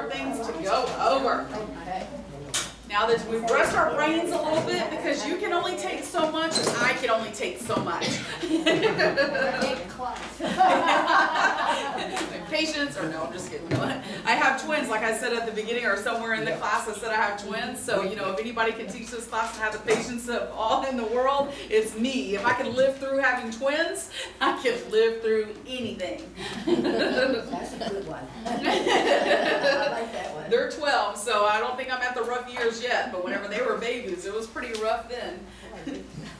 more things to go over. Now that we've brushed our brains a little bit, because you can only take so much and I can only take so much. Patience, or no, I'm just kidding. I have twins, like I said at the beginning, or somewhere in the class I said I have twins. So, you know, if anybody can teach this class to have the patience of all in the world, it's me. If I can live through having twins, I can live through anything. That's a good one. I like that one. They're 12, so I don't think I'm at the rough years yet, but whenever they were babies, it was pretty rough then.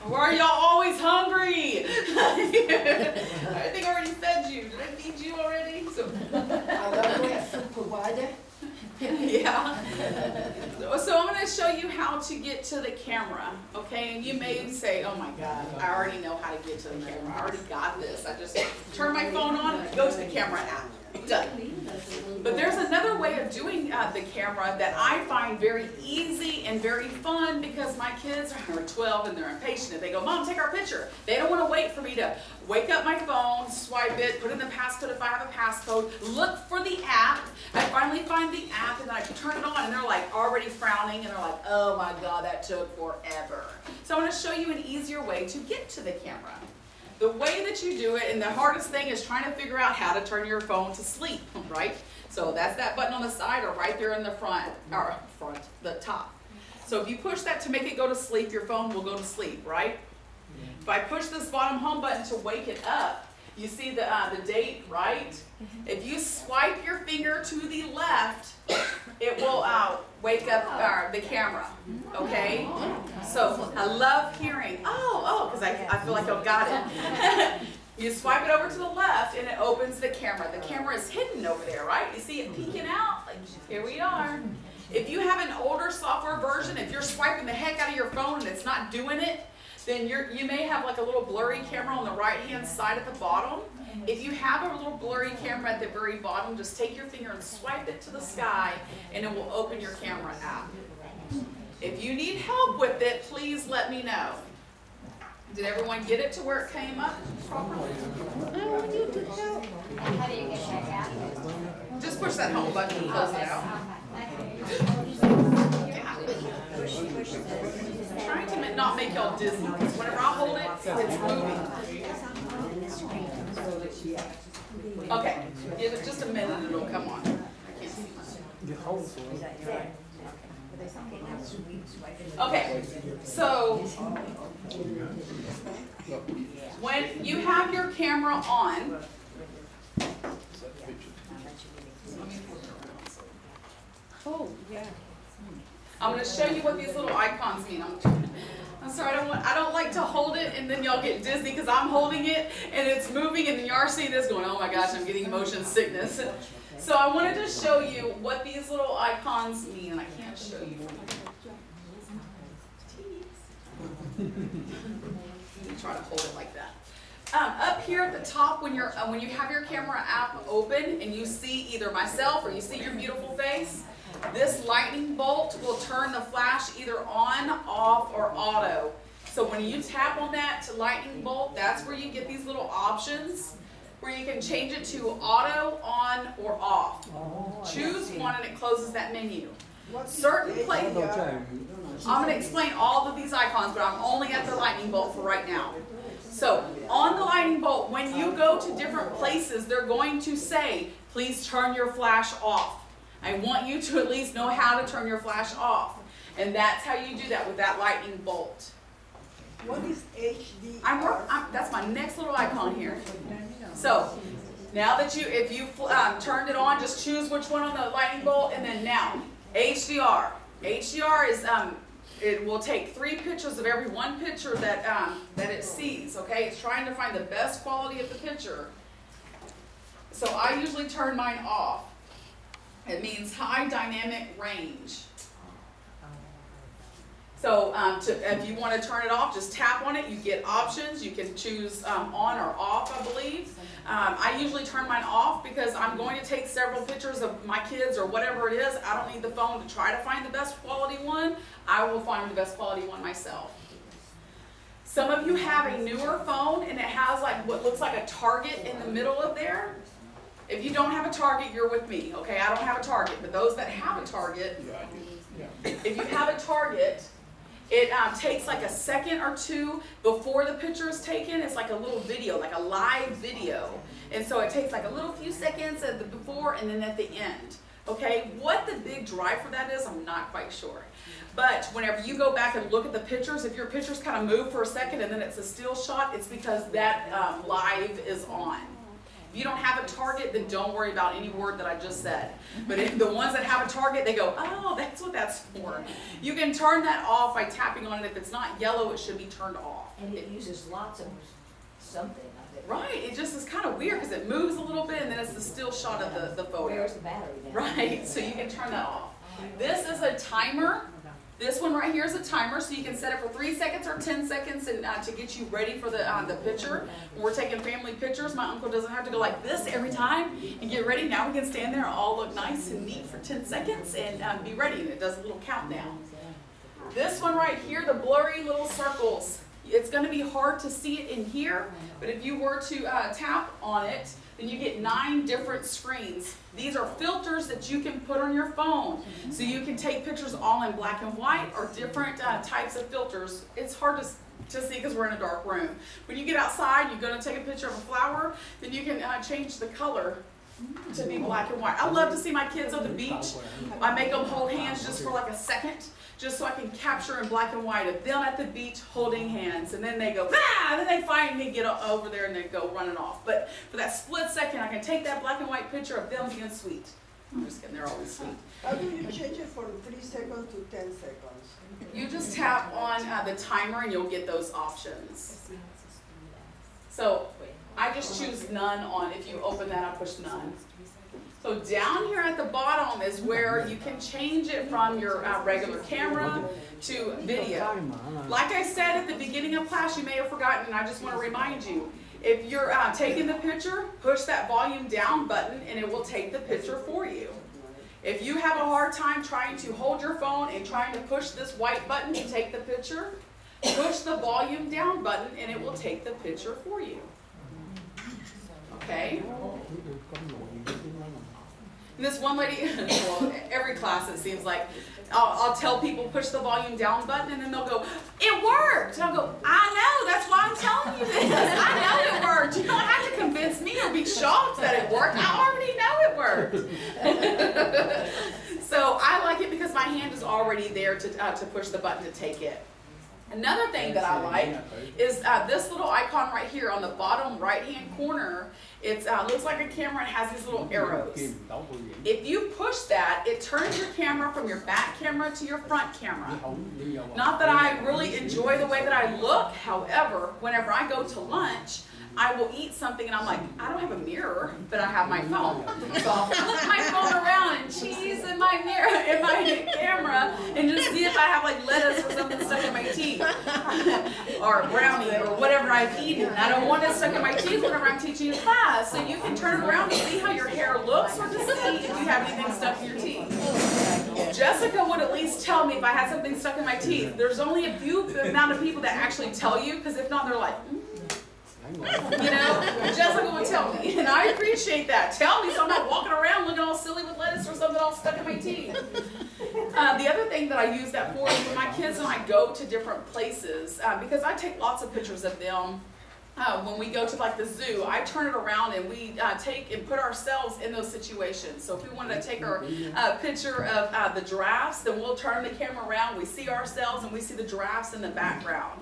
Why are y'all always hungry? I think I already fed you. Did I feed you already? So. I love we have food provider. Yeah. So I'm going to show you how to get to the camera, okay? And you may say, oh my God, I already know how to get to the camera. I already got this. I just turn my phone on, go to the camera app. Done. But there's another way of doing the camera that I find very easy and very fun, because my kids are 12 and they're impatient. If they go, Mom, take our picture. They don't want to wait for me to wake up my phone, swipe it, put in the passcode if I have a passcode, look for the app. I finally find the app and I turn it on and they're like already frowning and they're like, oh my God, that took forever. So I'm going to show you an easier way to get to the camera. The way that you do it, and the hardest thing is trying to figure out how to turn your phone to sleep, right? So that's that button on the side or right there in the the top. So if you push that to make it go to sleep, your phone will go to sleep, right? If I push this bottom home button to wake it up, you see the date, right? If you swipe your finger to the left, it will wake up the camera, okay? So I love hearing, because I feel like I've got it. You swipe it over to the left and it opens the camera. The camera is hidden over there, right? You see it peeking out? Like, here we are. If you have an older software version, if you're swiping the heck out of your phone and it's not doing it, then you may have like a little blurry camera on the right-hand side at the bottom. If you have a little blurry camera at the very bottom, just take your finger and swipe it to the sky and it will open your camera app. If you need help with it, please let me know. Did everyone get it to where it came up properly? How do you get that app? Just push that home button and close it out. I'm trying to not make y'all dizzy, because whenever I hold it, it's moving. Okay, give it just a minute and it'll come on. I can't see much. Okay, so when you have your camera on, I'm going to show you what these little icons mean. I'm sorry, I don't like to hold it and then y'all get dizzy because I'm holding it and it's moving and then you are seeing this going, oh my gosh, I'm getting motion sickness. So I wanted to show you what these little icons mean, and I can't show you. Let me try to hold it like that. Up here at the top, when you have your camera app open and you see either myself or you see your beautiful face, this lightning bolt will turn the flash either on, off, or auto. So when you tap on that lightning bolt, that's where you get these little options where you can change it to auto, on, or off. Choose one and it closes that menu. Certain places, I'm going to explain all of these icons, but I'm only at the lightning bolt for right now. So on the lightning bolt, when you go to different places, they're going to say, please turn your flash off. I want you to at least know how to turn your flash off. And that's how you do that with that lightning bolt. What is HDR? That's my next little icon here. So now that if you turned it on, just choose which one on the lightning bolt, and then now HDR. HDR is it will take 3 pictures of every one picture that it sees. Okay, it's trying to find the best quality of the picture. So I usually turn mine off. It means high dynamic range. So if you want to turn it off, just tap on it. You get options. You can choose on or off, I believe. I usually turn mine off because I'm going to take several pictures of my kids or whatever it is. I don't need the phone to try to find the best quality one. I will find the best quality one myself. Some of you have a newer phone and it has like what looks like a target in the middle of there. If you don't have a Target, you're with me, okay? I don't have a Target, but those that have a Target, if you have a Target, it takes like a second or two before the picture is taken. It's like a little video, like a live video. And so it takes like a little few seconds at the before and then at the end. Okay, what the big drive for that is, I'm not quite sure. But whenever you go back and look at the pictures, if your pictures kind of move for a second and then it's a still shot, it's because that live is on. If you don't have a Target, then don't worry about any word that I just said. But if the ones that have a Target, they go, oh, that's what that's for. You can turn that off by tapping on it. If it's not yellow, it should be turned off. And it uses lots of something of it. Right, it just is kind of weird because it moves a little bit and then it's the still shot of the photo. Where's the battery then? Right, so you can turn that off. This is a timer. This one right here is a timer, so you can set it for 3 seconds or 10 seconds and, to get you ready for the picture. When we're taking family pictures, my uncle doesn't have to go like this every time and get ready. Now we can stand there and all look nice and neat for 10 seconds and be ready, and it does a little countdown. This one right here, the blurry little circles, it's going to be hard to see it in here, but if you were to tap on it, then you get 9 different screens. These are filters that you can put on your phone. So you can take pictures all in black and white or different types of filters. It's hard to see because we're in a dark room. When you get outside, you're going to take a picture of a flower, then you can change the color to be black and white. I love to see my kids on the beach. I make them hold hands just for like a second, just so I can capture in black and white of them at the beach holding hands. And then they go, ah, and then they find me, get over there, and they go running off. But for that split second, I can take that black and white picture of them being sweet. I'm just kidding, they're always sweet. How do you change it from 3 seconds to 10 seconds? You just tap on the timer and you'll get those options. So I just choose none on, if you open that, I push none. So down here at the bottom is where you can change it from your regular camera to video. Like I said at the beginning of class, you may have forgotten, and I just want to remind you, if you're taking the picture, push that volume down button and it will take the picture for you. If you have a hard time trying to hold your phone and trying to push this white button to take the picture, push the volume down button and it will take the picture for you. Okay? And this one lady, well, every class it seems like, I'll tell people push the volume down button and then they'll go, it worked! And I'll go, I know, that's why I'm telling you this. I know it worked. You don't have to convince me or be shocked that it worked. I already know it worked. So I like it because my hand is already there to push the button to take it. Another thing that I like is this little icon right here on the bottom right-hand corner. It looks like a camera and has these little arrows. If you push that, it turns your camera from your back camera to your front camera. Not that I really enjoy the way that I look, however, whenever I go to lunch, I will eat something and I'm like, I don't have a mirror, but I have my phone. So I'll flip my phone around and cheese in my mirror, in my camera, and just see if I have like lettuce or something stuck in my teeth. Or brownie or whatever I've eaten. I don't want it stuck in my teeth whenever I'm teaching a class. So you can turn around and see how your hair looks or to see if you have anything stuck in your teeth. Jessica would at least tell me if I had something stuck in my teeth. There's only a few amount of people that actually tell you, because if not, they're like, you know, Jessica would tell me, and I appreciate that. Tell me so I'm not walking around looking all silly with lettuce or something all stuck in my teeth. The other thing that I use that for is when my kids and I go to different places, because I take lots of pictures of them. When we go to like the zoo, I turn it around and we take and put ourselves in those situations. So if we wanted to take our picture of the giraffes, then we'll turn the camera around, we see ourselves and we see the giraffes in the background.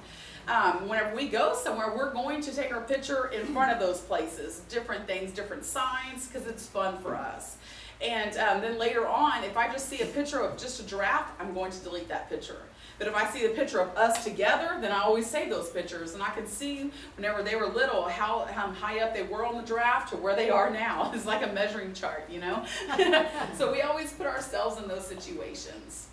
Whenever we go somewhere, we're going to take our picture in front of those places, different things, different signs, because it's fun for us. And then later on, if I just see a picture of just a giraffe, I'm going to delete that picture. But if I see a picture of us together, then I always save those pictures. And I can see whenever they were little how high up they were on the giraffe to where they are now. It's like a measuring chart, you know? So we always put ourselves in those situations.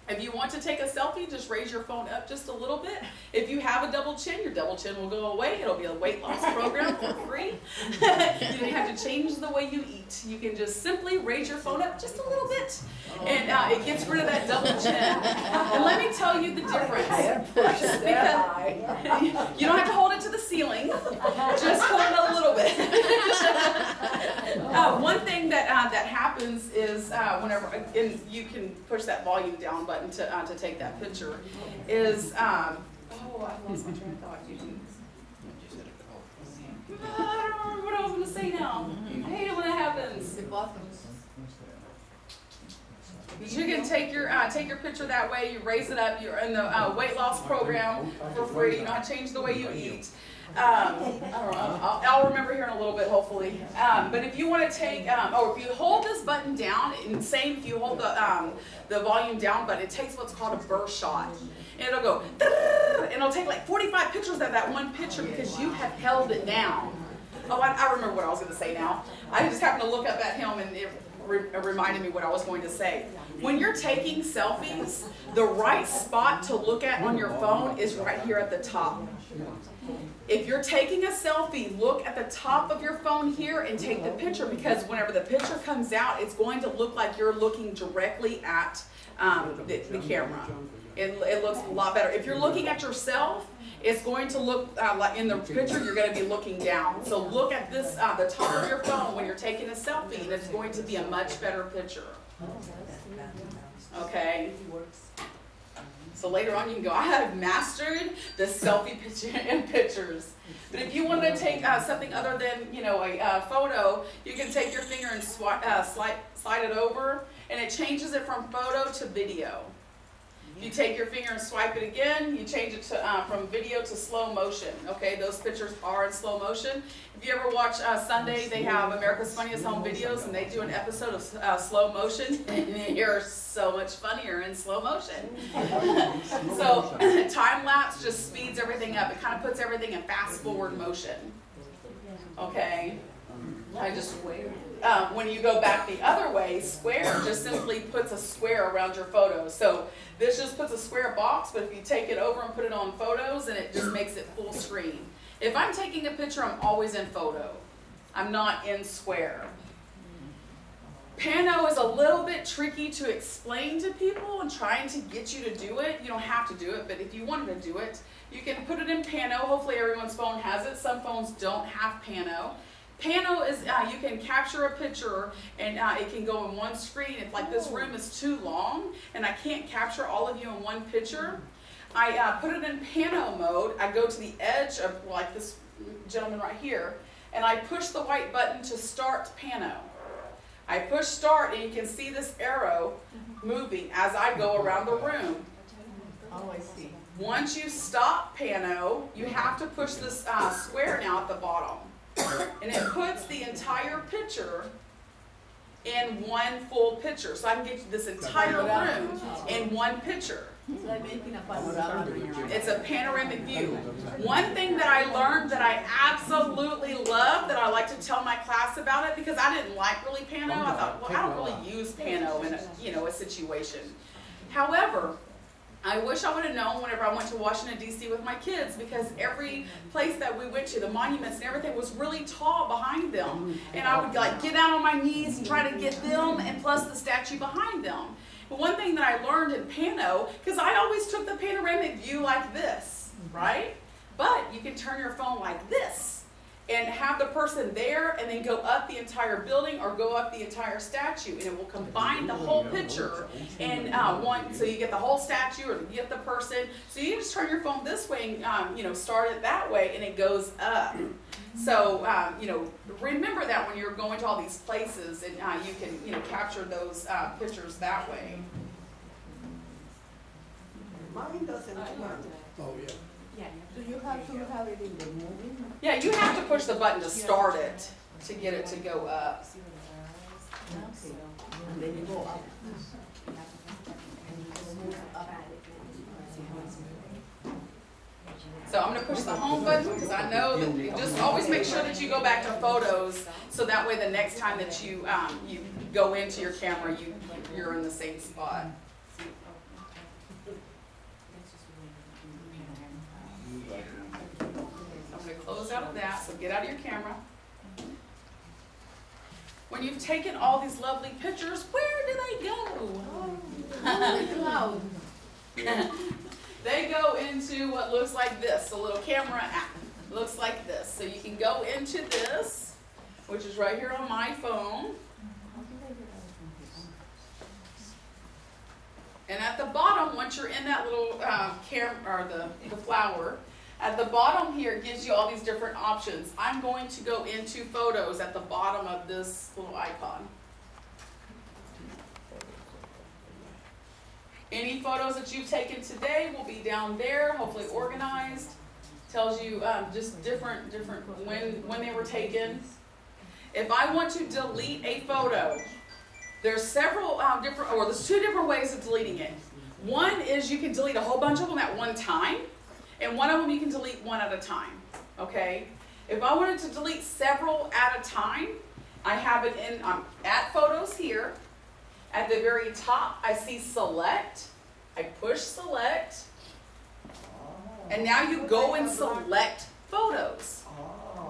If you want to take a selfie, just raise your phone up just a little bit. If you have a double chin, your double chin will go away. It'll be a weight loss program for free. You don't have to change the way you eat. You can just simply raise your phone up just a little bit, and it gets rid of that double chin. And let me tell you the difference. Because you don't have to hold it to the ceiling. Just hold it a little bit. One thing that that happens is whenever, and you can push that volume down button to take that picture, is oh, I lost my train of thought. I don't remember what I was going to say now. I hate it when that happens. You can take your picture that way. You raise it up. You're in the weight loss program for free. You know, change the way you eat. I don't know, I'll remember here in a little bit, hopefully. But if you want to take, or if you hold this button down, and same if you hold the volume down button, it takes what's called a burst shot. And it'll go, and it'll take like 45 pictures of that one picture because you have held it down. Oh, I remember what I was going to say now. I just happened to look up at him and it reminded me what I was going to say. When you're taking selfies, the right spot to look at on your phone is right here at the top. If you're taking a selfie, look at the top of your phone here and take the picture, because whenever the picture comes out, it's going to look like you're looking directly at the camera. It looks a lot better. If you're looking at yourself, it's going to look like in the picture you're going to be looking down. So look at this, the top of your phone when you're taking a selfie, and it's going to be a much better picture. Okay? So later on you can go, I have mastered the selfie picture and pictures. But if you want to take something other than, you know, a photo, you can take your finger and slide it over, and it changes it from photo to video. If you take your finger and swipe it again, you change it to, from video to slow motion. Okay, those pictures are in slow motion. If you ever watch Sunday, they have America's Funniest Home Videos, and they do an episode of slow motion, and you're so much funnier in slow motion. So time lapse just speeds everything up. It kind of puts everything in fast forward motion. Okay, when you go back the other way, square just simply puts a square around your photos. So this just puts a square box, but if you take it over and put it on photos, and it just makes it full screen. If I'm taking a picture, I'm always in photo. I'm not in square. Pano is a little bit tricky to explain to people and trying to get you to do it. You don't have to do it, but if you wanted to do it, you can put it in Pano. Hopefully everyone's phone has it. Some phones don't have Pano. Pano is, you can capture a picture and it can go in one screen. If like this room is too long and I can't capture all of you in one picture, I put it in Pano mode. I go to the edge of like this gentleman right here, and I push the white button to start Pano. I push start, and you can see this arrow moving as I go around the room. Oh, I see. Once you stop Pano, you have to push this square now at the bottom. And it puts the entire picture in one full picture. So I can get this entire room in one picture. It's like making a panorama. It's a panoramic view. One thing that I learned that I absolutely love, that I like to tell my class about it, because I didn't like really Pano. I thought, well, I don't really use Pano in a situation. However, I wish I would have known whenever I went to Washington, D.C. with my kids, because every place that we went to, the monuments and everything was really tall behind them. And I would like get down on my knees and try to get them, and plus the statue behind them. But one thing that I learned in Pano, because I always took the panoramic view like this, right? But you can turn your phone like this and have the person there and then go up the entire building or go up the entire statue, and it will combine the whole picture in one. So you get the whole statue or you get the person. So you just turn your phone this way and start it that way, and it goes up. So remember that when you're going to all these places, and you can capture those pictures that way. Mine doesn't turn. Oh, yeah. Do you have to have it in the movie? Yeah, you have to push the button to start it to get it to go up. Okay. And then you go up. And you move up. So I'm going to push the home button because I know that you just always make sure that you go back to photos, so that way the next time that you go into your camera, you're in the same spot. I'm going to close out of that, so get out of your camera. When you've taken all these lovely pictures, where do they go? The cloud. They go into what looks like this, a little camera app. Looks like this. So you can go into this, which is right here on my phone. And at the bottom, once you're in that little or the flower, at the bottom here it gives you all these different options. I'm going to go into photos at the bottom of this little icon. Any photos that you've taken today will be down there, hopefully organized. Tells you just different when they were taken. If I want to delete a photo, there's several there's two different ways of deleting it. One is you can delete a whole bunch of them at one time, and one of them you can delete one at a time, okay? If I wanted to delete several at a time, I have it in, at photos here. At the very top, I see select. I push select, and now you go and select photos.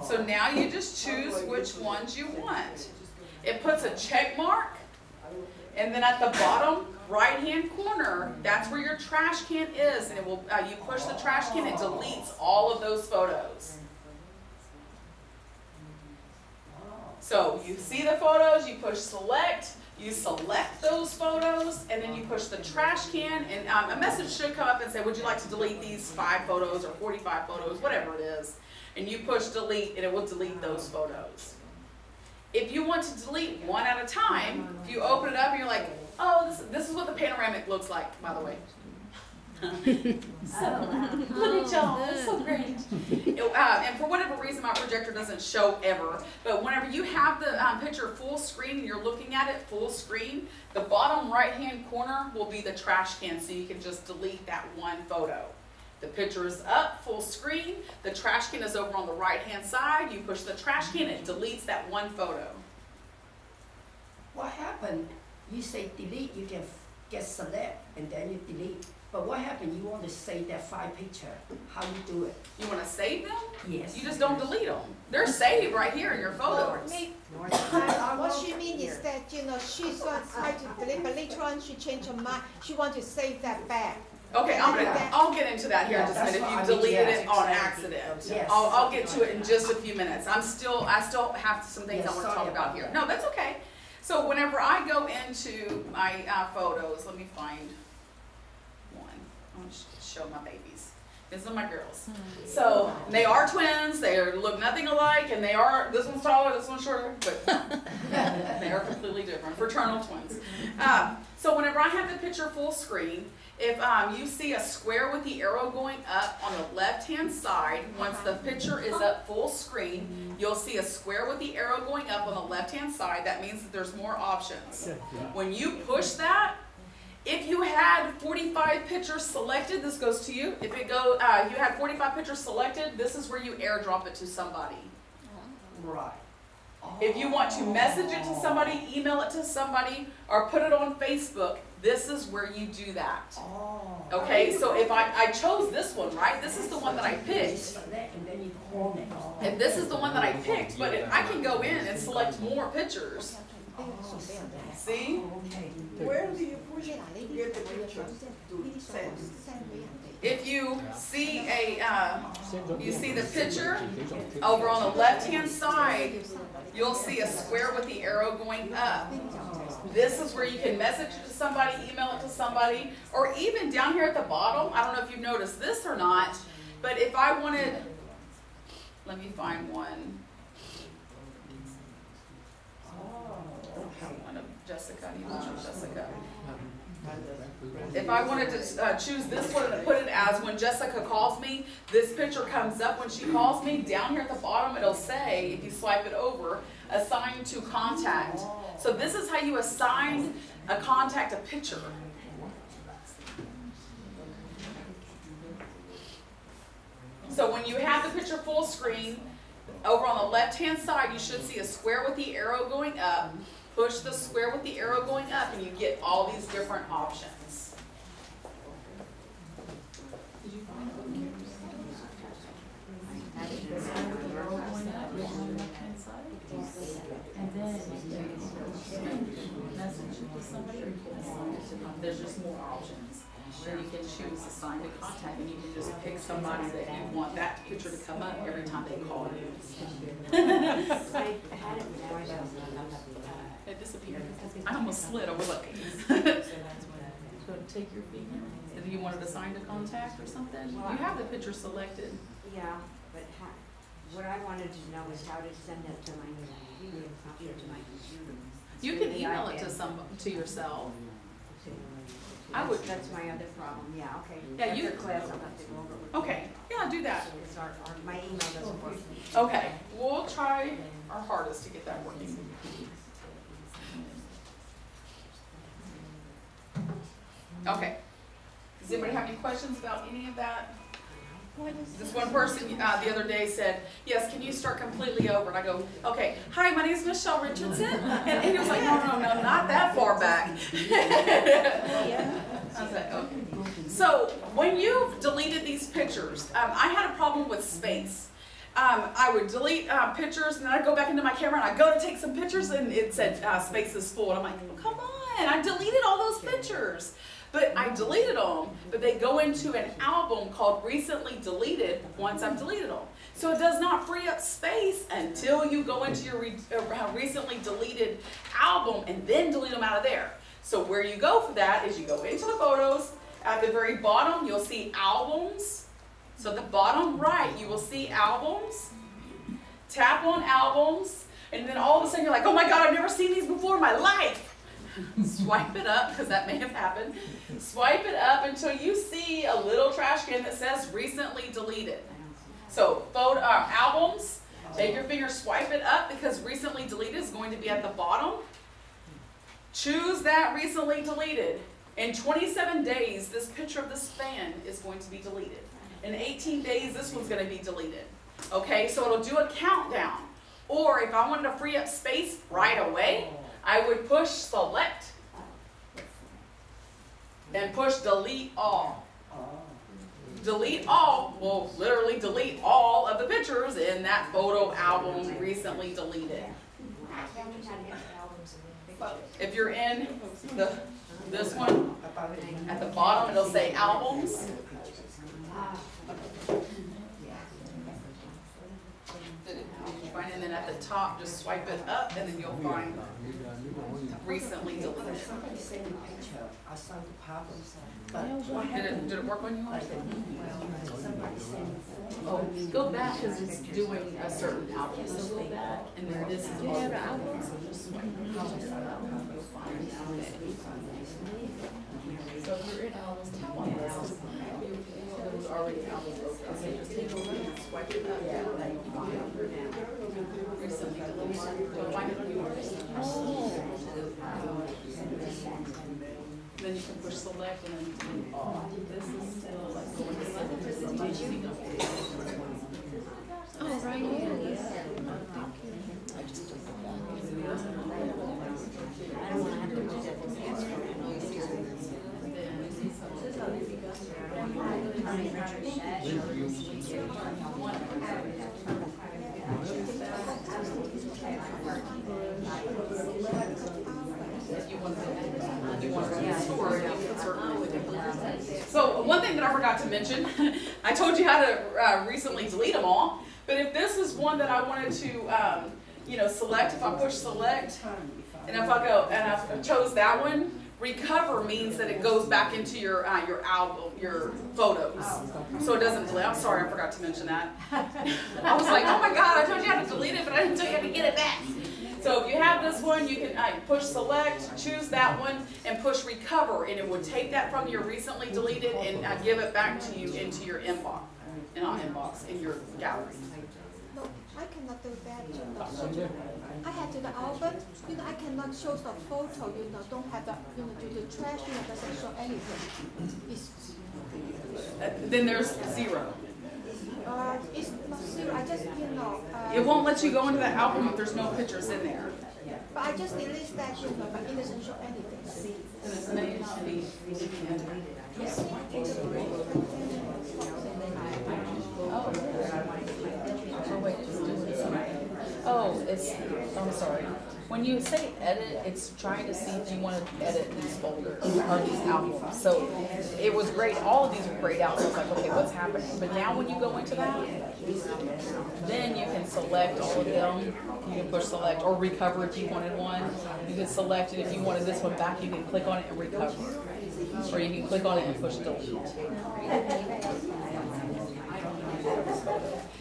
So now you just choose which ones you want. It puts a check mark. And then at the bottom right-hand corner, that's where your trash can is, and it will. You push the trash can, it deletes all of those photos. So you see the photos, you push select, you select those photos, and then you push the trash can, and a message should come up and say, would you like to delete these 5 photos or 45 photos, whatever it is, and you push delete, and it will delete those photos. If you want to delete one at a time, if you open it up and you're like, oh, this is what the panoramic looks like, by the way. So, look at y'all, it's so great. And for whatever reason, my projector doesn't show ever, but whenever you have the picture full screen and you're looking at it full screen, the bottom right-hand corner will be the trash can, so you can just delete that one photo. The picture is up, full screen, the trash can is over on the right-hand side, you push the trash can, it deletes that one photo. What happened? You say delete, you can get select, and then you delete. But what happened? You want to save that 5 picture. How you do it? You want to save them? Yes. You just don't delete them. They're saved right here in your photos. What she means is that, she's going to try to delete, but later on she changed her mind. She wants to save that back. Okay, I'll get into that here in just a minute. If you deleted it on accident, Yes. I'll get to it in just a few minutes. I still have some things I want to talk about here. No, that's okay. So whenever I go into my photos, let me find one. I want to show my babies. These are my girls. So they are twins. They look nothing alike, and they are. This one's taller, this one's shorter, but they are completely different. Fraternal twins. So whenever I have the picture full screen, if you see a square with the arrow going up on the left-hand side, once the picture is up full screen, you'll see a square with the arrow going up on the left-hand side. That means that there's more options. When you push that, if you had 45 pictures selected, this goes to you. If you had 45 pictures selected, this is where you airdrop it to somebody. Right. If you want to message it to somebody, email it to somebody, or put it on Facebook, this is where you do that. Okay, so if I chose this one, right? This is the one that I picked. And this is the one that I picked, but I can go in and select more pictures. See? Where do you push to get the pictures to send? If you see the picture over on the left-hand side, you'll see a square with the arrow going up. This is where you can message it to somebody, email it to somebody, or even down here at the bottom, I don't know if you've noticed this or not, but if I wanted, let me find one. One of Jessica, I need to choose Jessica. If I wanted to choose this one and put it as when Jessica calls me, this picture comes up when she calls me. Down here at the bottom, it'll say, if you swipe it over, assign to contact. So this is how you assign a contact a picture. So when you have the picture full screen, over on the left-hand side, you should see a square with the arrow going up. Push the square with the arrow going up, and you get all these different options. There's just more options. then you can choose assign to contact, and you can just pick somebody that you want that picture to come up every time they call you. It disappeared. I almost slid over. Look. So take your finger. Do you want it assigned to contact or something? You have the picture selected. Yeah, but what I wanted to know is how to send that to my computer, to my computer. You can email it to yourself. I would. That's my other problem, yeah, okay. Yeah, you- After class, I'll have to go over it with Okay, yeah, do that. Because my email doesn't work. Okay, we'll try our hardest to get that working. Okay. Does anybody have any questions about any of that? This one person the other day said, yes, can you start completely over? And I go, okay, hi, my name is Michelle Richardson. And he was like, no, not that far back. I was like, okay. So when you've deleted these pictures, I had a problem with space. I would delete pictures, and then I'd go back into my camera, and I'd go to take some pictures, and it said space is full. And I'm like, oh, come on, I deleted all those pictures. But I deleted them, but they go into an album called Recently Deleted once I've deleted them. So it does not free up space until you go into your recently deleted album and then delete them out of there. So where you go for that is you go into the photos. At the very bottom, you'll see albums. So at the bottom right, you will see albums. Tap on albums, and then all of a sudden you're like, oh my God, I've never seen these before in my life. Swipe it up, because that may have happened. Swipe it up until you see a little trash can that says recently deleted. So photo albums, take your finger, swipe it up, because recently deleted is going to be at the bottom. Choose that recently deleted. In 27 days, this picture of this fan is going to be deleted. In 18 days, this one's going to be deleted. Okay, so it'll do a countdown. Or if I wanted to free up space right away, I would push select and push delete all. Delete all will literally delete all of the pictures in that photo album recently deleted. If you're in this one, at the bottom it'll say albums. And then at the top, just swipe it up, and then you'll find recently deleted. Somebody sent a picture, I saw the problems, but Did it work on yours? somebody sent. Oh, go back because it's doing a certain album. So go back, and then this is all the albums. So just swipe it up, you'll find it. So if you're in albums, tap on this. There was already albums open. So just take a look and swipe it up. Recently deleted. You'll find it on yours. Then you can push select and then delete all. This is still like going to select. Oh, right here. So one thing that I forgot to mention, I told you how to recently delete them all, but if this is one that I wanted to, select, if I push select, and if I go, and I chose that one, recover means that it goes back into your album, your photos. So it doesn't delete. I'm sorry, I forgot to mention that. I was like, oh my God, I told you how to delete it, but I didn't tell you how to get it back. So if you have this one, you can push select, choose that one, and push recover, and it would take that from your recently deleted and give it back to you into your inbox, in your gallery. No, I cannot do that, I had to the album, I cannot show the photo, don't have the, do the trash, doesn't show anything. Then there's zero. It's not zero, I just, It won't let you go into the album if there's no pictures in there. but I just delete that, but it doesn't show anything. And it may not be. Oh, wait. Oh, I'm sorry. When you say edit, it's trying to see if you want to edit these folders or these albums. So it was great. All of these were grayed out. So it's like, okay, what's happening? But now when you go into that, then you can select all of them. You can push select or recover if you wanted one. You can select it. If you wanted this one back, you can click on it and recover. Or you can click on it and push delete.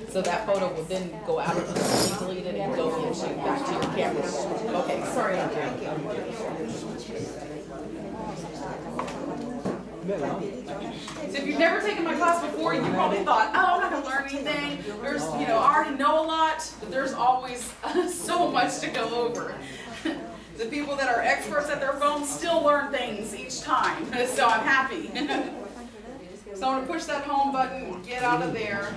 So that photo will then go out of the delete it and go into back to your camera. Okay, sorry. So if you've never taken my class before, you probably thought, oh, I'm not gonna learn anything. There's, I already know a lot, but there's always so much to go over. The people that are experts at their phones still learn things each time, so I'm happy. So I'm gonna push that home button, get out of there.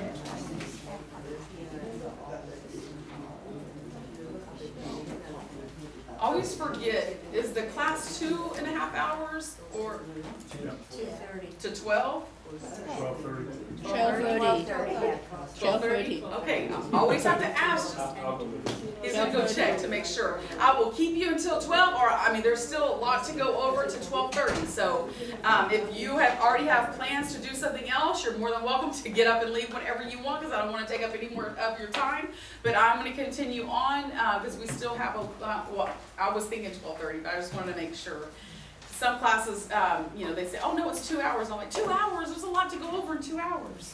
Always forget, is the class 2.5 hours or 2:30. to 12? 12:30. 12:30? Okay, always have to ask. He's gonna go check to make sure. I will keep you until 12, or there's still a lot to go over to 12:30. So if you already have plans to do something else, you're more than welcome to get up and leave whenever you want, because I don't want to take up any more of your time. But I'm going to continue on because we still have well, I was thinking 12:30, but I just wanted to make sure. Some classes, they say, oh no, it's 2 hours. I'm like, 2 hours? There's a lot to go over in 2 hours.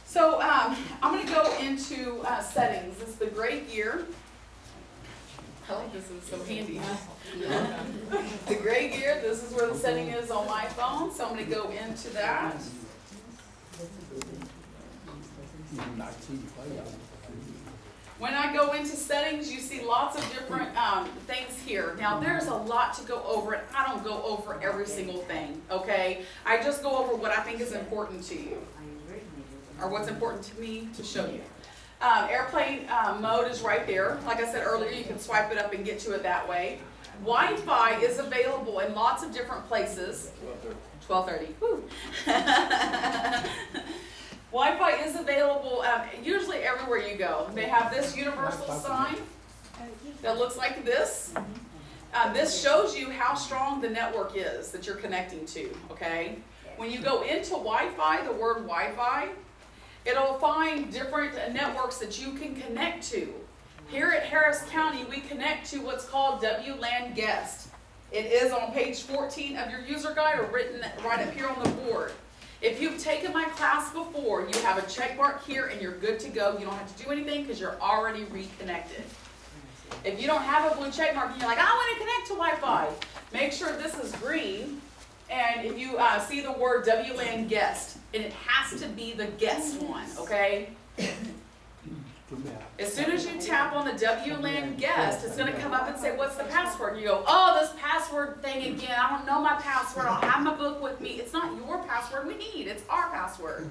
So I'm going to go into settings. This is the gray gear. Oh, this is so handy. The gray gear, this is where the setting is on my phone. So I'm going to go into that. When I go into settings, you see lots of different things here. Now, there's a lot to go over, and I don't go over every single thing, okay? I just go over what I think is important to you, or what's important to me to show you. Airplane mode is right there. Like I said earlier, you can swipe it up and get to it that way. Wi-Fi is available in lots of different places. 12:30. Woo. Wi-Fi is available usually everywhere you go. They have this universal sign that looks like this. This shows you how strong the network is that you're connecting to, okay? When you go into Wi-Fi, the word Wi-Fi, it'll find different networks that you can connect to. Here at Harris County, we connect to what's called WLAN Guest. It is on page 14 of your user guide or written right up here on the board. If you've taken my class before, you have a check mark here and you're good to go. You don't have to do anything because you're already reconnected. If you don't have a blue check mark and you're like, I want to connect to Wi-Fi, make sure this is green. And if you see the word WLAN guest, and it has to be the guest one, okay? As soon as you tap on the WLAN guest, it's going to come up and say, what's the password? And you go, oh, this password thing again. I don't know my password. I don't have my book with me. It's not your password we need. It's our password.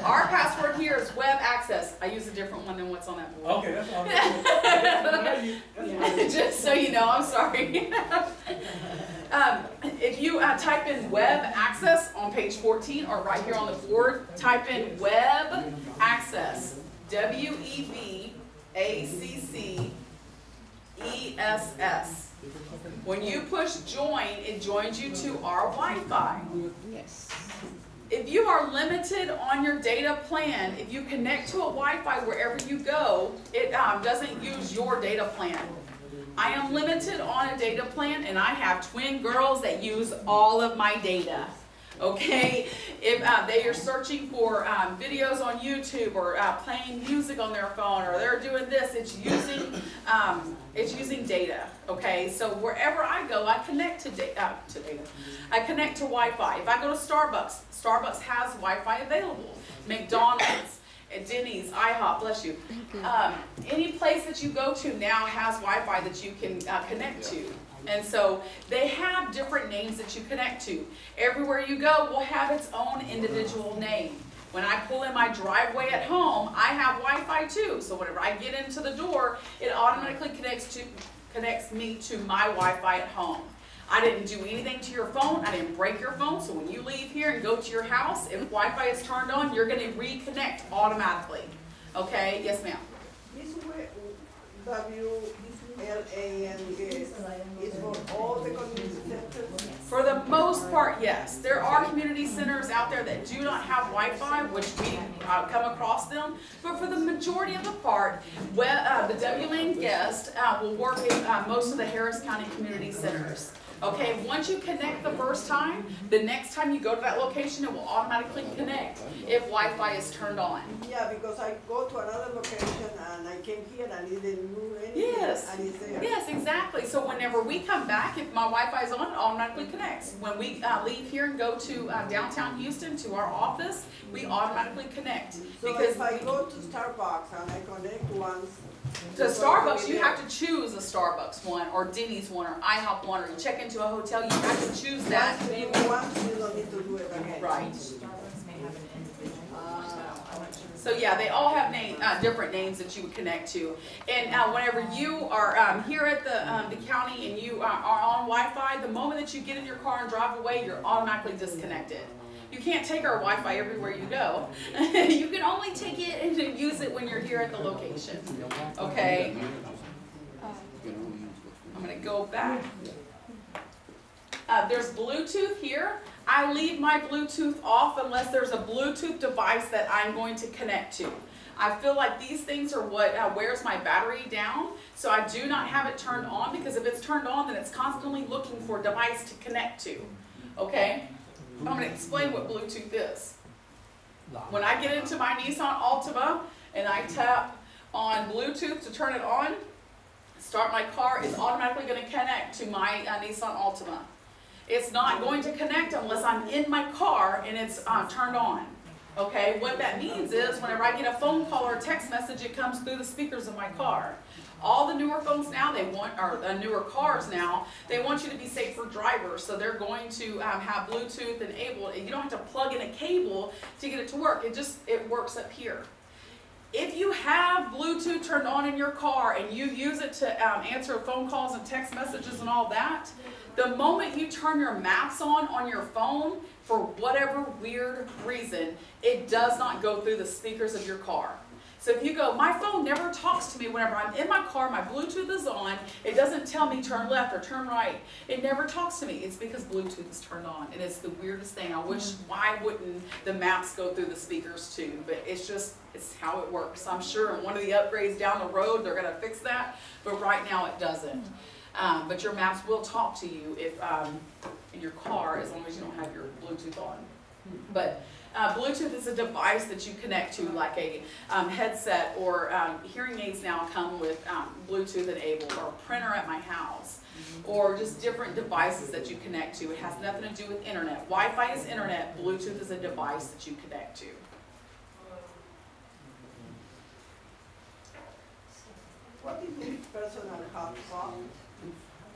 Our password here is web access. I use a different one than what's on that board. Okay, that's all. Just so you know, I'm sorry. If you type in web access on page 14 or right here on the board, type in web access. WEBACCESS. When you push join, it joins you to our Wi-Fi. Yes. If you are limited on your data plan, if you connect to a Wi-Fi wherever you go, it doesn't use your data plan. I am limited on a data plan, and I have twin girls that use all of my data. Okay, if they are searching for videos on YouTube or playing music on their phone, or they're doing this, it's using data. Okay, so wherever I go, I connect to data. I connect to Wi-Fi. If I go to Starbucks, Starbucks has Wi-Fi available. McDonald's, Denny's, IHOP, bless you. Any place that you go to now has Wi-Fi that you can connect to. And so they have different names that you connect to. Everywhere you go will have its own individual name. When I pull in my driveway at home, I have Wi-Fi too. So whenever I get into the door, it automatically connects me to my Wi-Fi at home. I didn't do anything to your phone. I didn't break your phone. So when you leave here and go to your house, if Wi-Fi is turned on, you're going to reconnect automatically. Okay? Yes, ma'am. This way, LAN guest is for all the community centers? For the most part, yes. There are community centers out there that do not have Wi-Fi, which we come across them. But for the majority of the part, the WLAN guest will work in most of the Harris County community centers. Okay, once you connect the first time, the next time you go to that location, it will automatically connect if Wi-Fi is turned on. Yeah, because I go to another location and I came here and it didn't move anything. Yes. And it's there. Yes, exactly. So whenever we come back, if my Wi-Fi is on, it automatically connects. When we leave here and go to downtown Houston to our office, we automatically connect. So Because if I go to Starbucks and I connect once. to Starbucks, you have to choose a Starbucks one, or Denny's one, or IHOP one, or you check into a hotel, you have to choose that. Once you don't need to do it again. Right. Starbucks may have an individual. So yeah, they all have different names that you would connect to. And whenever you are here at the county and you are on Wi-Fi, the moment that you get in your car and drive away, you're automatically disconnected. You can't take our Wi-Fi everywhere you go. You can only take it and use it when you're here at the location. Okay? I'm going to go back. There's Bluetooth here. I leave my Bluetooth off unless there's a Bluetooth device that I'm going to connect to. I feel like these things are what wears my battery down, so I do not have it turned on, because if it's turned on, then it's constantly looking for a device to connect to. Okay? I'm going to explain what Bluetooth is. When I get into my Nissan Altima and I tap on Bluetooth to turn it on, start my car, it's automatically going to connect to my Nissan Altima. It's not going to connect unless I'm in my car and it's turned on. Okay, what that means is whenever I get a phone call or a text message, it comes through the speakers of my car. All the newer phones now, or newer cars now, they want you to be safer drivers. So they're going to have Bluetooth enabled. You don't have to plug in a cable to get it to work. It works up here. If you have Bluetooth turned on in your car and you use it to answer phone calls and text messages and all that, the moment you turn your maps on your phone, for whatever weird reason, it does not go through the speakers of your car. So if you go, my phone never talks to me whenever I'm in my car, my Bluetooth is on, it doesn't tell me turn left or turn right. It never talks to me. It's because Bluetooth is turned on. And it's the weirdest thing. I wish, why wouldn't the maps go through the speakers too? But it's how it works. I'm sure in one of the upgrades down the road, they're going to fix that. But right now it doesn't. But your maps will talk to you if in your car, as long as you don't have your Bluetooth on. But Bluetooth is a device that you connect to, like a headset, or hearing aids now come with Bluetooth enabled, or a printer at my house, or just different devices that you connect to. It has nothing to do with internet. Wi-Fi is internet. Bluetooth is a device that you connect to. What is this personal hotspot?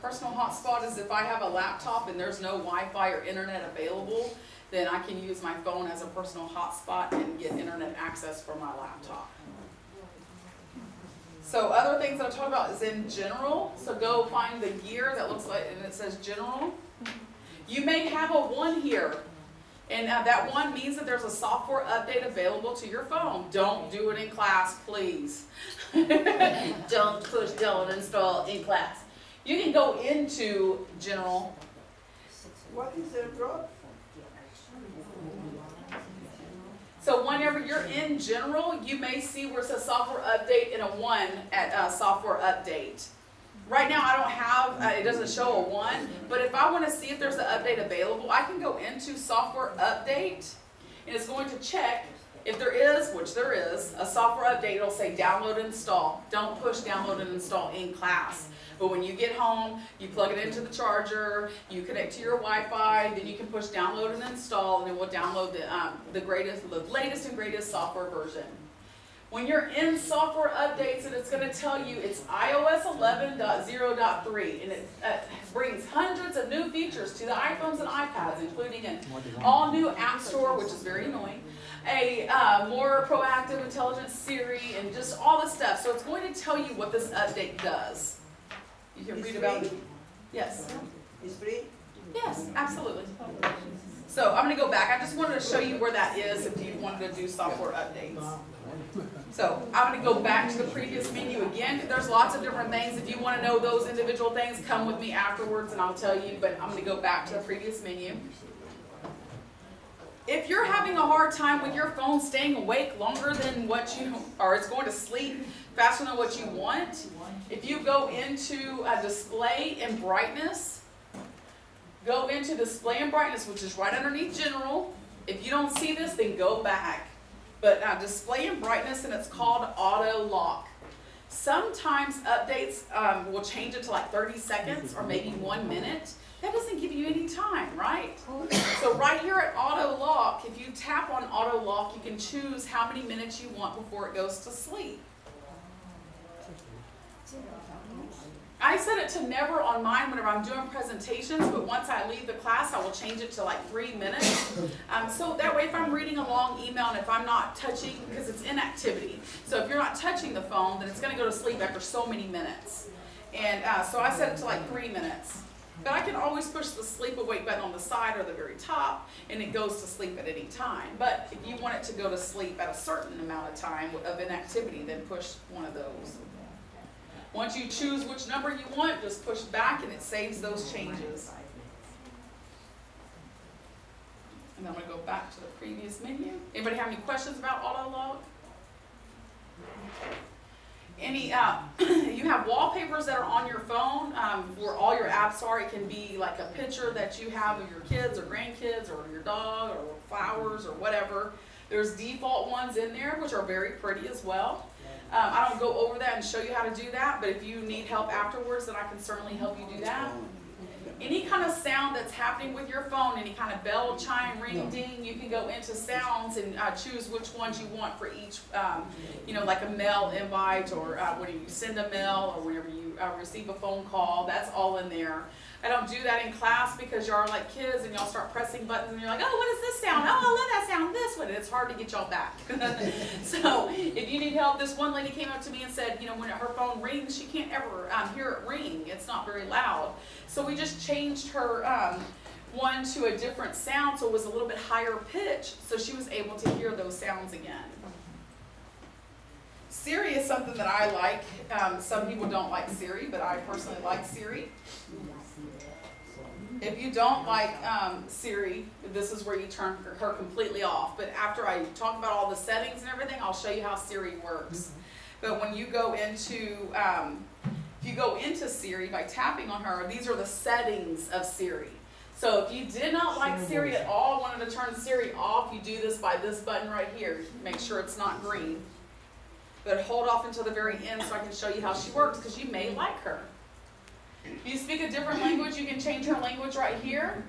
Personal hotspot is if I have a laptop and there's no Wi-Fi or internet available, then I can use my phone as a personal hotspot and get internet access for my laptop. So other things that I'll talk about is in general. So go find the year that looks like, and it says general. You may have a 1 here. And that 1 means that there's a software update available to your phone. Don't do it in class, please. Don't install in class. You can go into general. What is the drop? So whenever you're in general, you may see where it says software update and a 1 at software update. Right now I don't have, it doesn't show a 1, but if I want to see if there's an update available, I can go into software update, and it's going to check if there is, which there is, a software update. It'll say download and install. Don't push download and install in class. But when you get home, you plug it into the charger, you connect to your Wi-Fi, then you can push download and install, and it will download the latest and greatest software version. When you're in software updates, and it's going to tell you it's iOS 11.0.3, and it brings hundreds of new features to the iPhones and iPads, including an all-new App Store, which is very annoying, a more proactive, intelligent Siri, and just all this stuff. So it's going to tell you what this update does. You can read about it. Yes. It's free? Yes, absolutely. So I'm going to go back. I just wanted to show you where that is if you wanted to do software updates. So I'm going to go back to the previous menu again. There's lots of different things. If you want to know those individual things, come with me afterwards and I'll tell you, but I'm going to go back to the previous menu. If you're having a hard time with your phone staying awake longer than what you, or it's going to sleep faster than what you want, if you go into display and brightness, go into display and brightness, which is right underneath general. If you don't see this, then go back. But display and brightness, and it's called auto lock. Sometimes updates will change it to like 30 seconds or maybe 1 minute. That doesn't give you any time, right? So right here at auto lock, if you tap on auto lock, you can choose how many minutes you want before it goes to sleep. I set it to never on mine whenever I'm doing presentations, but once I leave the class, I will change it to like 3 minutes. So that way if I'm reading a long email and if I'm not touching, because it's inactivity. So if you're not touching the phone, then it's going to go to sleep after so many minutes. And so I set it to like 3 minutes. But I can always push the sleep awake button on the side or the very top, and it goes to sleep at any time. But if you want it to go to sleep at a certain amount of time of inactivity, then push one of those. Once you choose which number you want, just push back and it saves those changes. And then I'm going to go back to the previous menu. Anybody have any questions about auto lock? You have wallpapers that are on your phone where all your apps are. It can be like a picture that you have of your kids or grandkids or your dog or flowers or whatever. There's default ones in there which are very pretty as well. I don't go over that and show you how to do that, but if you need help afterwards, then I can certainly help you do that. Any kind of sound that's happening with your phone, any kind of bell, chime, ring, ding, you can go into sounds and choose which ones you want for each, like a mail invite or when you send a mail or whenever you receive a phone call, that's all in there. I don't do that in class because y'all are like kids and y'all start pressing buttons and you're like, oh, what is this sound? Oh, I love that sound this one. And it's hard to get y'all back. So if you need help, this one lady came up to me and said, when her phone rings, she can't ever hear it ring. It's not very loud. So we just changed her one to a different sound so it was a little bit higher pitch so she was able to hear those sounds again. Siri is something that I like. Some people don't like Siri, but I personally like Siri. If you don't like Siri, this is where you turn her completely off. But after I talk about all the settings and everything, I'll show you how Siri works. But when you go into, if you go into Siri by tapping on her, these are the settings of Siri. So if you did not like Siri at all, wanted to turn Siri off, you do this by this button right here. Make sure it's not green. But hold off until the very end so I can show you how she works, because you may like her. If you speak a different language, you can change her language right here.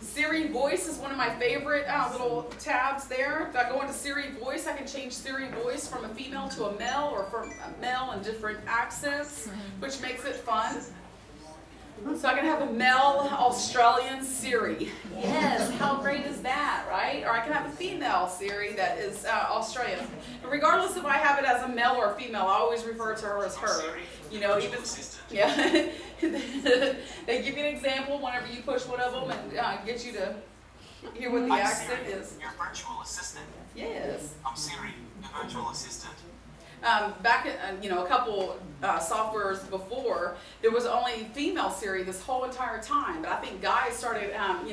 Siri Voice is one of my favorite little tabs there. If I go into Siri Voice, I can change Siri Voice from a female to a male or from a male in different accents, which makes it fun. So I can have a male Australian Siri. Yes, how great is that, right? Or I can have a female Siri that is Australian. And regardless if I have it as a male or a female, I always refer to her as her. Even yeah. They give you an example whenever you push one of them and get you to hear what the accent is. Your virtual assistant. Yes. I'm Siri, your virtual assistant. Back at, a couple softwares before, there was only female Siri this whole entire time. But I think guys started,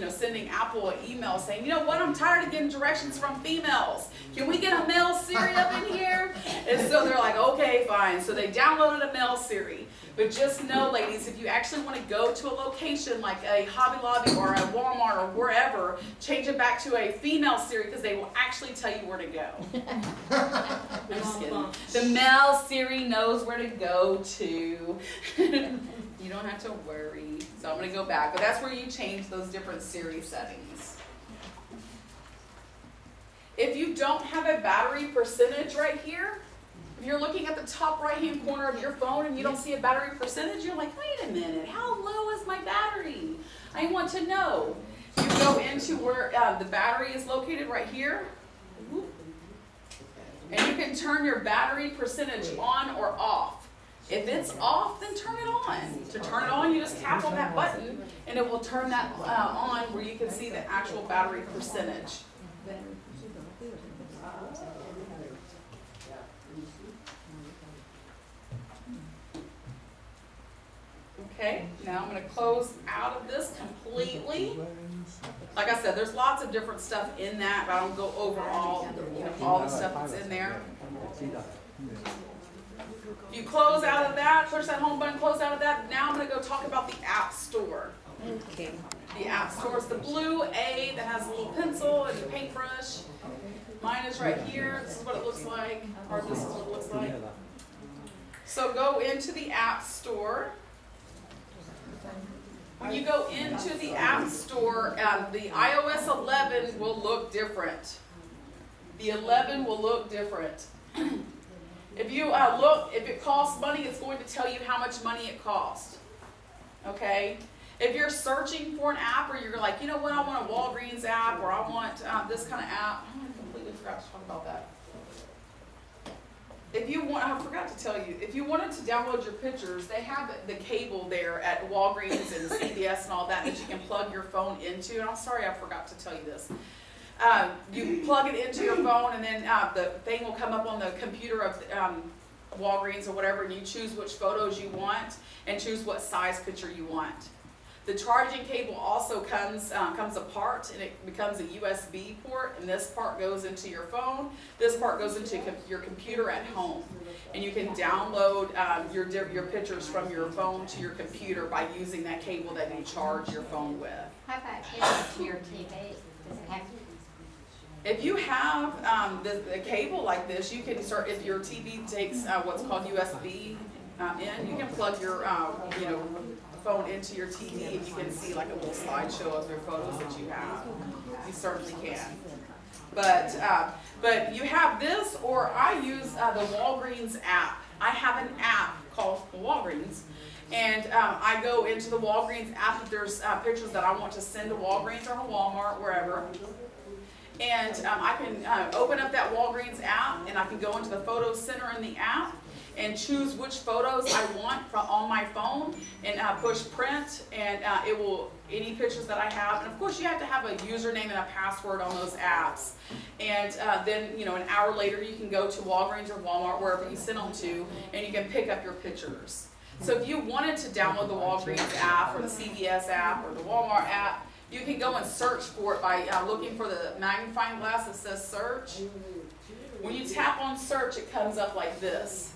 sending Apple an email saying, you know what, I'm tired of getting directions from females. Can we get a male Siri up in here? And so they're like, okay, fine. So they downloaded a male Siri. But just know, ladies, if you actually want to go to a location like a Hobby Lobby or a Walmart or wherever, change it back to a female Siri because they will actually tell you where to go. I'm just kidding. The male Siri knows where to go to. You don't have to worry. So I'm going to go back. But that's where you change those different Siri settings. If you don't have a battery percentage right here, if you're looking at the top right-hand corner of your phone and you don't see a battery percentage, you're like, wait a minute, how low is my battery? I want to know. You go into where the battery is located right here, and you can turn your battery percentage on or off. If it's off, then turn it on. To turn it on, you just tap on that button, and it will turn that on where you can see the actual battery percentage. Okay, now I'm gonna close out of this completely. Like I said, there's lots of different stuff in that, but I don't go over all the stuff that's in there. You close out of that, push that home button, close out of that. Now I'm gonna go talk about the App Store. Okay. The App Store is the blue A that has a little pencil and a paintbrush. Mine is right here. This is what it looks like, or this is what it looks like. So go into the App Store. When you go into the App Store, the iOS 11 will look different. The 11 will look different. If you if it costs money, it's going to tell you how much money it costs. Okay? If you're searching for an app, or you're like, you know what, I want a Walgreens app, or I want this kind of app. Oh, I completely forgot to talk about that. If you want, I forgot to tell you, if you wanted to download your pictures, they have the cable there at Walgreens and CVS and all that you can plug your phone into. And I'm sorry I forgot to tell you this. You plug it into your phone, and then the thing will come up on the computer of Walgreens or whatever, and you choose which photos you want and choose what size picture you want. The charging cable also comes apart, and it becomes a USB port, and this part goes into your phone. This part goes into your computer at home, and you can download your pictures from your phone to your computer by using that cable that you charge your phone with. How about connected to your TV? Does it have to? If you have the cable like this, you can start. If your TV takes what's called USB in, you can plug your phone into your TV, and you can see like a little slideshow of your photos that you have. You certainly can. But you have this, or I use the Walgreens app. I have an app called Walgreens, and I go into the Walgreens app if there's pictures that I want to send to Walgreens or to Walmart, wherever. And I can open up that Walgreens app, and I can go into the photo center in the app and choose which photos I want on my phone, and push print, and it will, any pictures that I have, and of course you have to have a username and a password on those apps. And then, an hour later you can go to Walgreens or Walmart, wherever you send them to, and you can pick up your pictures. So if you wanted to download the Walgreens app, or the CVS app, or the Walmart app, you can go and search for it by looking for the magnifying glass that says search. When you tap on search, it comes up like this.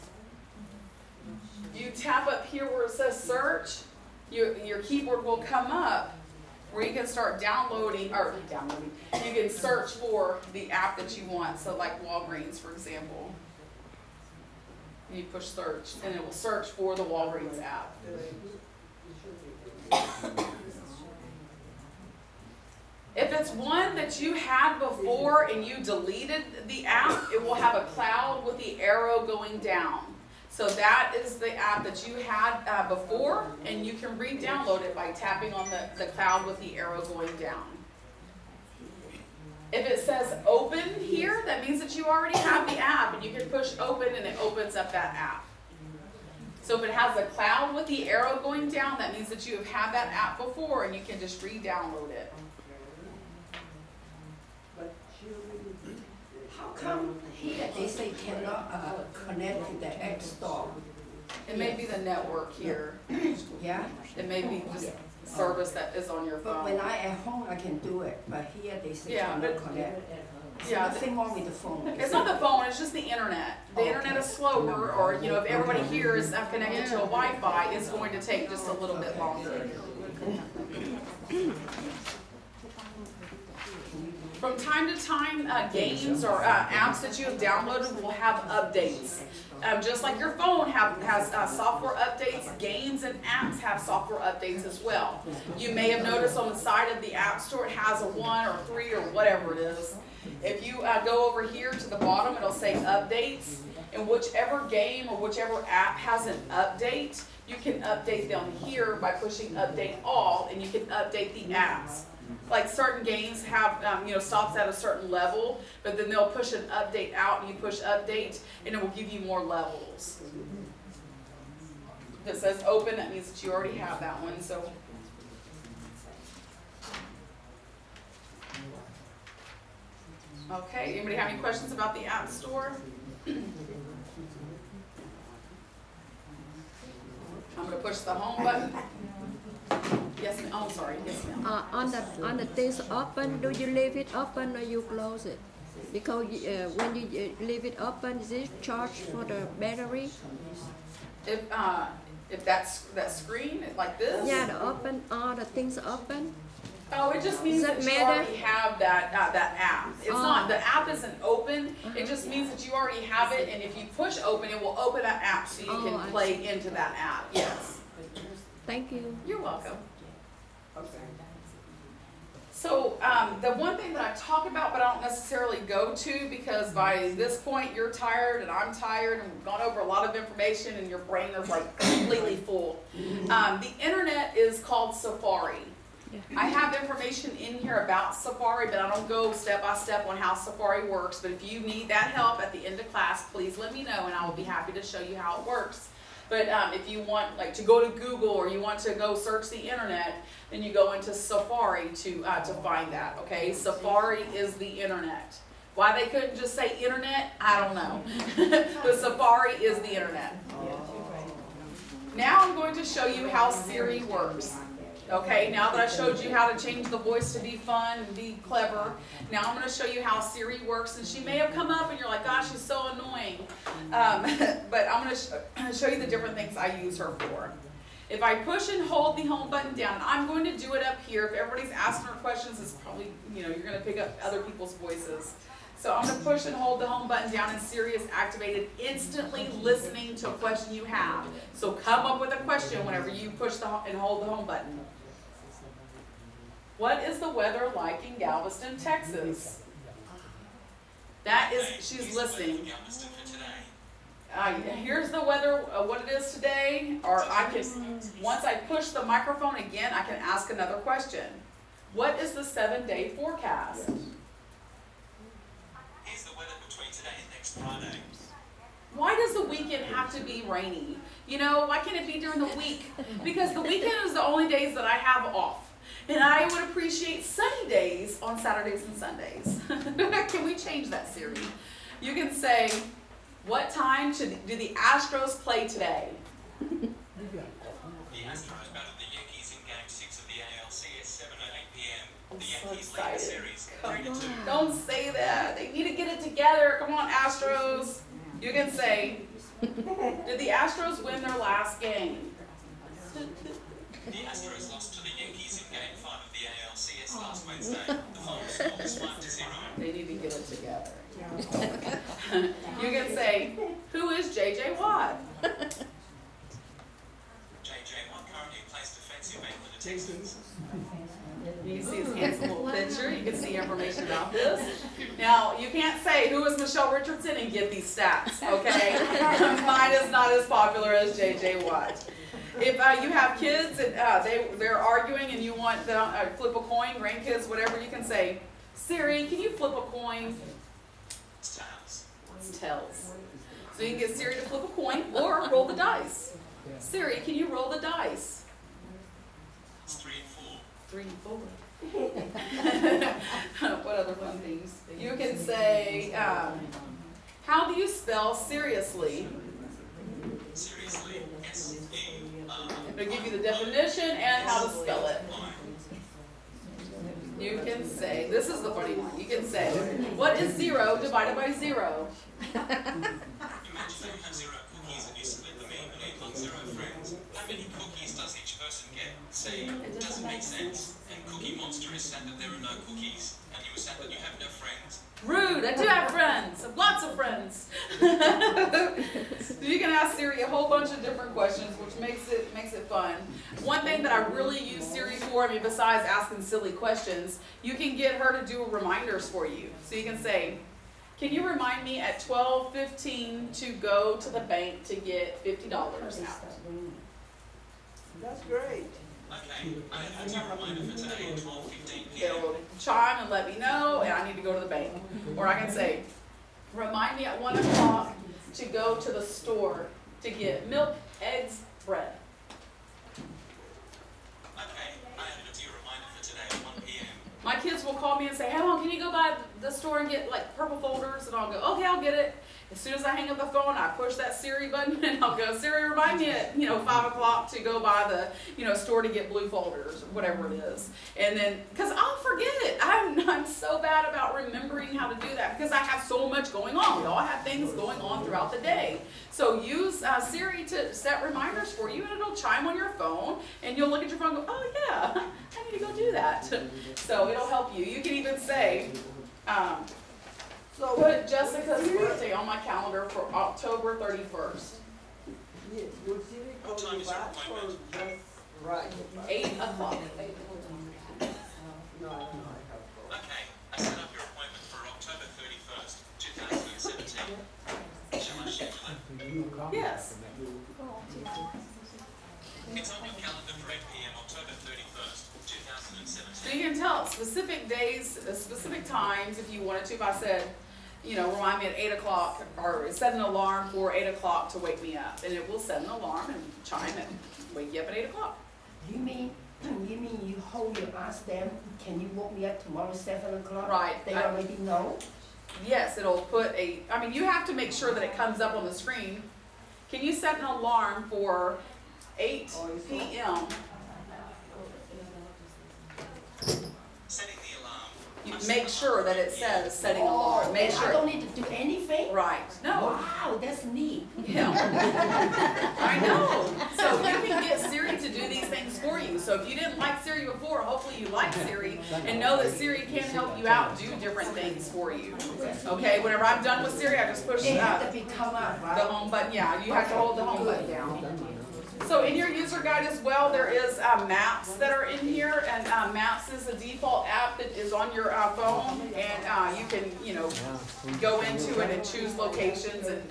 You tap up here where it says search, your keyboard will come up where you can start downloading, you can search for the app that you want. So like Walgreens, for example. You push search, and it will search for the Walgreens app. If it's one that you had before and you deleted the app, it will have a cloud with the arrow going down. So that is the app that you had before, and you can re-download it by tapping on the cloud with the arrow going down. If it says open here, that means that you already have the app, and you can push open and it opens up that app. So if it has a cloud with the arrow going down, that means that you have had that app before, and you can just re-download it. How come here they say cannot connect to the App Store? It may be the network here. Yeah? It may be just service that is on your But when phone. I at home, I can do it, but here they say Yeah, cannot but- connect. There's Yeah, nothing wrong with the phone. It's not the phone, it's just the internet. The internet is slower, or if everybody here is connected to a Wi-Fi, it's going to take just a little bit longer. From time to time, games or apps that you have downloaded will have updates. Just like your phone has software updates, games and apps have software updates as well. You may have noticed on the side of the App Store it has a 1 or 3 or whatever it is. If you go over here to the bottom, it'll say updates, and whichever game or whichever app has an update, you can update them here by pushing update all, and you can update the apps. Like certain games have, stops at a certain level, but then they'll push an update out, and you push update, and it will give you more levels. If it says open, that means that you already have that one. So, okay. Anybody have any questions about the App Store? I'm going to put push the home button. Yes, ma'am. Oh, sorry. Yes, ma'am. On the things open, do you leave it open or you close it? Because when you leave it open, is it charged for the battery? If that screen like this. Yeah, the open, all the things open. Oh, it just means Does that that you matter? already have that app. It's not, the app isn't open, it just means that you already have it, and if you push open, it will open that app so you Oh, can I play into that app, yes. Thank you. You're welcome. So, the one thing that I talk about, but I don't necessarily go to, because by this point, you're tired and I'm tired, and we've gone over a lot of information and your brain is like completely full. The internet is called Safari. I have information in here about Safari, but I don't go step by step on how Safari works. But if you need that help at the end of class, please let me know and I will be happy to show you how it works. But if you want like to go to Google or you want to go search the internet, then you go into Safari to find that, okay? Safari is the internet. Why they couldn't just say internet, I don't know. But Safari is the internet. Now I'm going to show you how Siri works. Okay, now that I showed you how to change the voice to be fun and be clever, now I'm going to show you how Siri works. And she may have come up and you're like, gosh, she's so annoying. But I'm going to show you the different things I use her for. If I push and hold the home button down, I'm going to do it up here. If everybody's asking her questions, it's probably, you're going to pick up other people's voices. So I'm going to push and hold the home button down and Siri is activated, instantly listening to a question you have. So come up with a question whenever you push and hold the home button. What is the weather like in Galveston, Texas? That is, she's listening. Here's the weather, what it is today, or I can, once I push the microphone again, I can ask another question. What is the 7-day forecast? Here's the weather between today and next Friday. Why does the weekend have to be rainy? Why can't it be during the week? Because the weekend is the only days that I have off. And I would appreciate sunny days on Saturdays and Sundays. Can we change that, Siri? You can say, what time do the Astros play today? The Astros battled the Yankees in Game 6 of the ALCS 7 at 8 p.m. The Yankees lead the series 3-2. Don't say that. They need to get it together. Come on, Astros. You can say, did the Astros win their last game? The Astros lost to the Yankees in Game 5 of the ALCS last Wednesday. The final score was 5-0. They need to get it together. You can say, who is J.J. Watt? J.J. Watt currently plays defensive end for the Texans. You can see his handsome little picture. You can see information about this. Now, you can't say, who is Michelle Richardson and give these stats, okay? Mine is not as popular as J.J. Watt. If you have kids and they're arguing and you want to flip a coin, grandkids, whatever, you can say, Siri, can you flip a coin? It's tails. It's tails. So you can get Siri to flip a coin or roll the dice. Siri, can you roll the dice? It's 3 and 4. 3 and 4. What other fun things? You can say, how do you spell seriously? Seriously, S-E-R. It'll give you the definition and how to spell it. You can say, this is the funny one, you can say, what is 0 divided by 0? Imagine you have 0 cookies and you split them evenly among 0 friends. How many cookies does each person get? See, it doesn't make sense. And Cookie Monster is sad that there are no cookies. And you are sad that you have no friends. Rude, I do have friends, lots of friends. So you can ask Siri a whole bunch of different questions, which makes it fun. One thing that I really use Siri for, besides asking silly questions, you can get her to do reminders for you. So you can say, can you remind me at 12:15 to go to the bank to get $50 out? That's great. Okay, I have a reminder for today at 12:15 p.m. It'll chime and let me know, and I need to go to the bank. Or I can say, remind me at 1 o'clock to go to the store to get milk, eggs, bread. Okay, I added it to your reminder for today at 1 p.m. My kids will call me and say, hey, Mom, can you go by the store and get like purple folders? And I'll go, okay, I'll get it. As soon as I hang up the phone, I push that Siri button and I'll go, Siri, remind me at, 5 o'clock to go by the, store to get blue folders, whatever it is. And then, because I'll forget it. I'm so bad about remembering how to do that because I have so much going on. We all have things going on throughout the day. So use Siri to set reminders for you, and it'll chime on your phone, and you'll look at your phone and go, oh yeah, I need to go do that. So it'll help you. You can even say, put Jessica's birthday on my calendar for October 31st. Yes, will Siri call you back or just right? 8 o'clock. No, I don't know, I have to. Okay, I set up your appointment for October 31st, 2017. Shall I schedule it? Yes. It's on your calendar for 8 p.m. October 31st, 2017. So you can tell specific days, specific times if you wanted to. If I said, remind me at 8 o'clock, or set an alarm for 8 o'clock to wake me up, and it will set an alarm and chime and wake you up at 8 o'clock. You mean you hold your ask them, can you woke me up tomorrow 7 o'clock? Right. They already know? Yes, it'll put you have to make sure that it comes up on the screen. Can you set an alarm for 8 p.m.? Setting the alarm. You make sure that it says setting alarm. Make and I sure. don't need to do anything? Right. No. Wow, that's neat. Yeah. I know. So you can get Siri to do these things for you. So if you didn't like Siri before, hopefully you like Siri and know that Siri can help you out, do different things for you. Okay, whenever I'm done with Siri, I just push It the has to be come up, right? home button. Yeah, you have to hold the home button down. So in your user guide as well, there is Maps that are in here, and Maps is a default app that is on your phone, and you can, go into it and choose locations and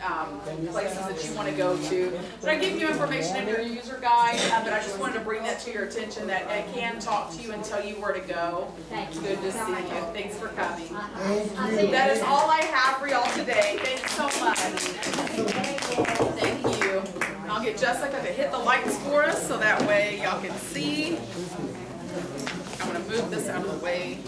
places that you want to go to. But I give you information in your user guide, but I just wanted to bring that to your attention that it can talk to you and tell you where to go. Good to see you. Thanks for coming. That is all I have for y'all today. Thanks so much. Thank you. I'll get Jessica to hit the lights for us so that way y'all can see. I'm going to move this out of the way.